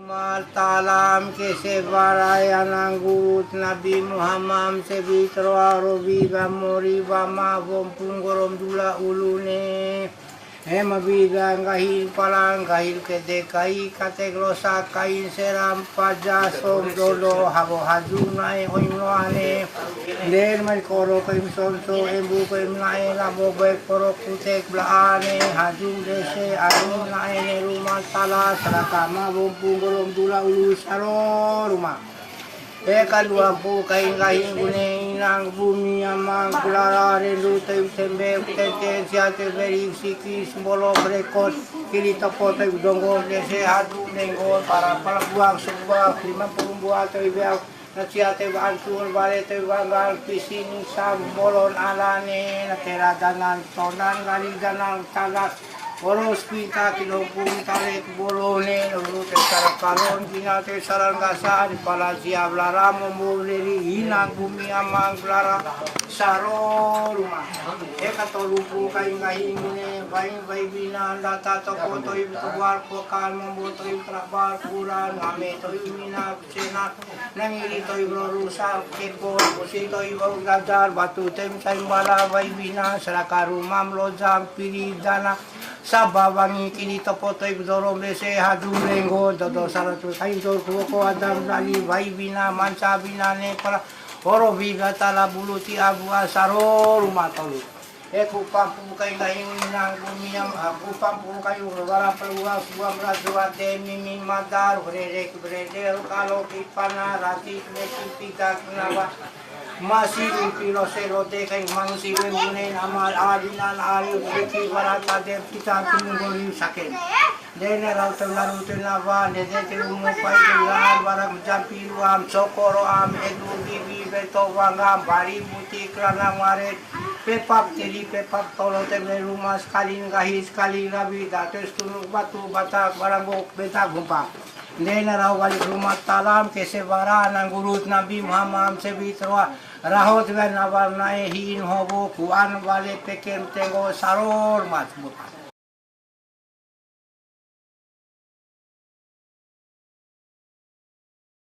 Matalam ke sebaraya ng gurut Nabi Muhammad se vitro arobi gamori bama bompunggorom dula ulune bilang kahil palang kahil kede kai kateglosa kain seram paja som dolo habo hadunay oimnoane ler man koro kaim sonso embu kaim nae labo baik koro kutek blaane hadung dese arun nae ne rumah tala sarakama bompung golom dula ulu saro rumah Kadua kain kain kuning nang bumi amang kulara rendu tayu sembe tete siate beri sikis bolo brekos kiri topo tayu donggo dese hadu nenggo para buang sebuah 50 buah tayu biak nasiate bantul bale tayu banggal pisini sam bolon alane natera danan tonan gali danan tagas Boros pinta kilopung tarik bolone urute sarakalon kinate sarangasa di palasia blara memuliri hinang bumi amang blara saro rumah katolupu kain kain ini bayi bina data toko toi keluar pokal membotoi trabar puran ngame toi mina cena nangiri toi berusaha kekor kusi toi bau gajar batu tem saimbala bayi bina sarakaru mamlojam piri dana Sababangi kini topotoy dorom dese hadu lenggo dodo saratu kain dor ko adam rali vai bina manca bina ne para oro biga tala buluti abu asaro rumah tolu ku pampu kain kain nang bumiam aku pampu kayu bara peluang suam radua de mimin madar brede kalau kipana rati kita kenapa masih pilo serote kain mangsi wemune amal adinan ayu beki barata de kita tunggu sakit dene rautan larutan lava dede terumu pai dengan barang jampi luam sokoro am edu bibi beto wangam bari buti kerana maret pepap jadi pepap tolo temne rumah sekali ngahi sekali rabi datus tunuk batu batak barang bok beta gumpa Dena raw balik rumah talam ke sebara nang gurut Nabi Muhammad sebitroa rahot ben nabar nae hin hobo kuan bale pekem tengo saror mat buka